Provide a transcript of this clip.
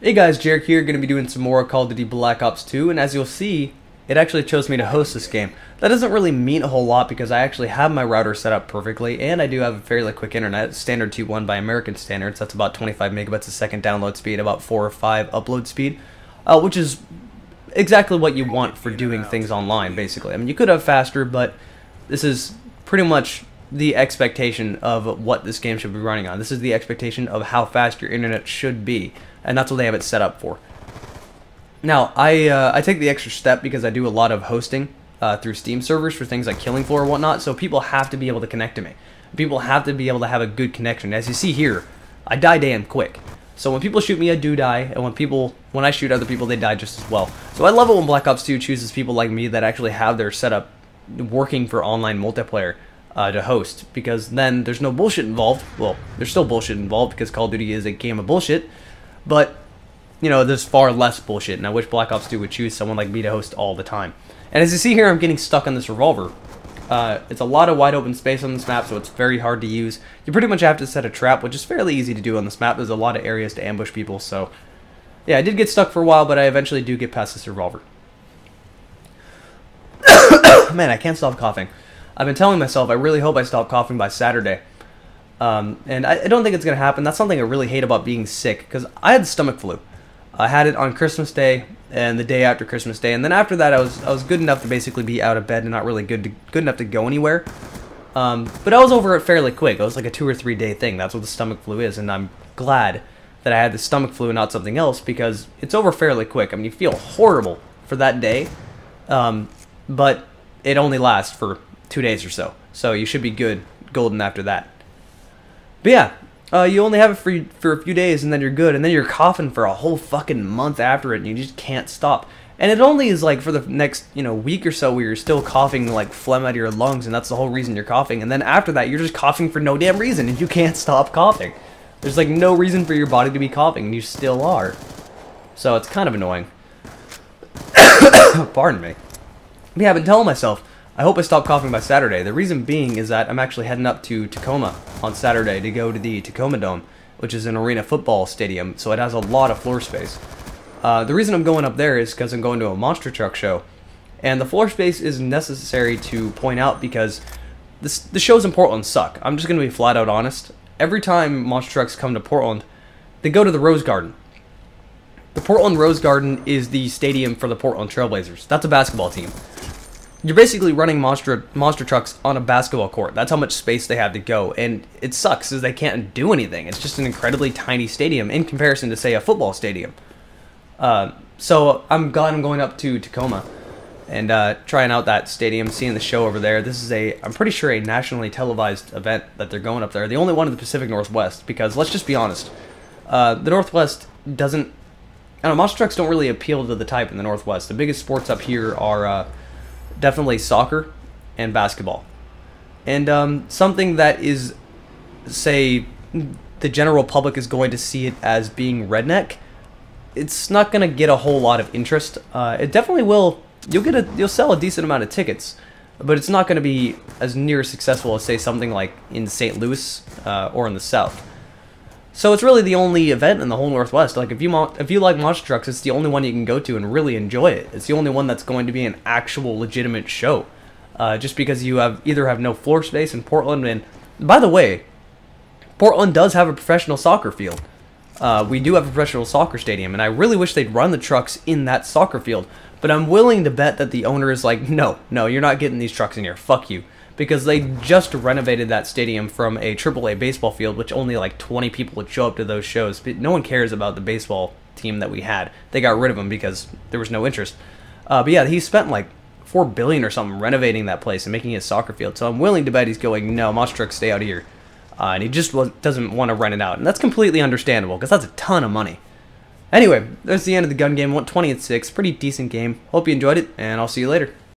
Hey guys, Jarek here, going to be doing some more Call of Duty Black Ops 2, and as you'll see, it actually chose me to host this game. That doesn't really mean a whole lot because I actually have my router set up perfectly, and I do have a fairly quick internet, standard T1 by American standards. That's about 25 megabytes a second download speed, about 4 or 5 upload speed, which is exactly what you want for doing things online, basically. I mean, you could have faster, but this is pretty much the expectation of what this game should be running on. This is the expectation of how fast your internet should be, and that's what they have it set up for. Now, I take the extra step because I do a lot of hosting through Steam servers for things like Killing Floor and whatnot, so people have to be able to connect to me. People have to be able to have a good connection. As you see here, I die damn quick. So when people shoot me, I do die, and when I shoot other people, they die just as well. So I love it when Black Ops 2 chooses people like me that actually have their setup working for online multiplayer to host, because then there's no bullshit involved. Well, there's still bullshit involved because Call of Duty is a game of bullshit, but you know, there's far less bullshit, and I wish Black Ops 2 would choose someone like me to host all the time. And as you see here, I'm getting stuck on this revolver. It's a lot of wide open space on this map, so it's very hard to use. You pretty much have to set a trap, which is fairly easy to do on this map. There's a lot of areas to ambush people, so yeah, I did get stuck for a while, but I eventually do get past this revolver. Man, I can't stop coughing. I've been telling myself I really hope I stop coughing by Saturday. And I don't think it's going to happen. That's something I really hate about being sick, because I had the stomach flu. I had it on Christmas Day and the day after Christmas Day, and then after that I was good enough to basically be out of bed and not really good enough to go anywhere. But I was over it fairly quick. It was like a 2 or 3 day thing. That's what the stomach flu is, and I'm glad that I had the stomach flu and not something else, because it's over fairly quick. I mean, you feel horrible for that day, but it only lasts for 2 days or so. So you should be golden after that. But yeah. You only have it for a few days, and then you're good, and then you're coughing for a whole fucking month after it, and you just can't stop. And it only is like for the next, week or so where you're still coughing like phlegm out of your lungs, and that's the whole reason you're coughing. And then after that, you're just coughing for no damn reason, and you can't stop coughing. There's like no reason for your body to be coughing, and you still are. So it's kind of annoying. Pardon me. But yeah, I've been telling myself, I hope I stop coughing by Saturday. The reason being is that I'm actually heading up to Tacoma on Saturday to go to the Tacoma Dome, which is an arena football stadium, so it has a lot of floor space. The reason I'm going up there is because I'm going to a monster truck show, and the floor space is necessary to point out because the shows in Portland suck. I'm just going to be flat out honest. Every time monster trucks come to Portland, they go to the Rose Garden. The Portland Rose Garden is the stadium for the Portland Trailblazers. That's a basketball team. You're basically running monster trucks on a basketball court. That's how much space they have to go, and it sucks as they can't do anything. It's just an incredibly tiny stadium in comparison to, say, a football stadium. So I'm glad I'm going up to Tacoma and trying out that stadium, seeing the show over there. This is I'm pretty sure, a nationally televised event that they're going up there. The only one in the Pacific Northwest, because let's just be honest, the Northwest doesn't. I don't know, monster trucks don't really appeal to the type in the Northwest. The biggest sports up here are definitely soccer and basketball. And something that is, say, the general public is going to see it as being redneck, it's not going to get a whole lot of interest. It definitely will. You'll sell a decent amount of tickets, but it's not going to be as near successful as, say, something like in St. Louis or in the South. So it's really the only event in the whole Northwest. Like, if you like monster trucks, it's the only one you can go to and really enjoy it. It's the only one that's going to be an actual legitimate show. Just because you either have no floor space in Portland, and by the way, Portland does have a professional soccer field. We do have a professional soccer stadium, and I really wish they'd run the trucks in that soccer field. But I'm willing to bet that the owner is like, no, you're not getting these trucks in here. Fuck you. Because they just renovated that stadium from a AAA baseball field, which only like 20 people would show up to those shows. But no one cares about the baseball team that we had. They got rid of them because there was no interest. But yeah, he spent like $4 billion or something renovating that place and making it a soccer field. So I'm willing to bet he's going, no, monster trucks, stay out of here. And he just doesn't want to rent it out. And that's completely understandable, because that's a ton of money. Anyway, that's the end of the gun game. 20-6, pretty decent game. Hope you enjoyed it, and I'll see you later.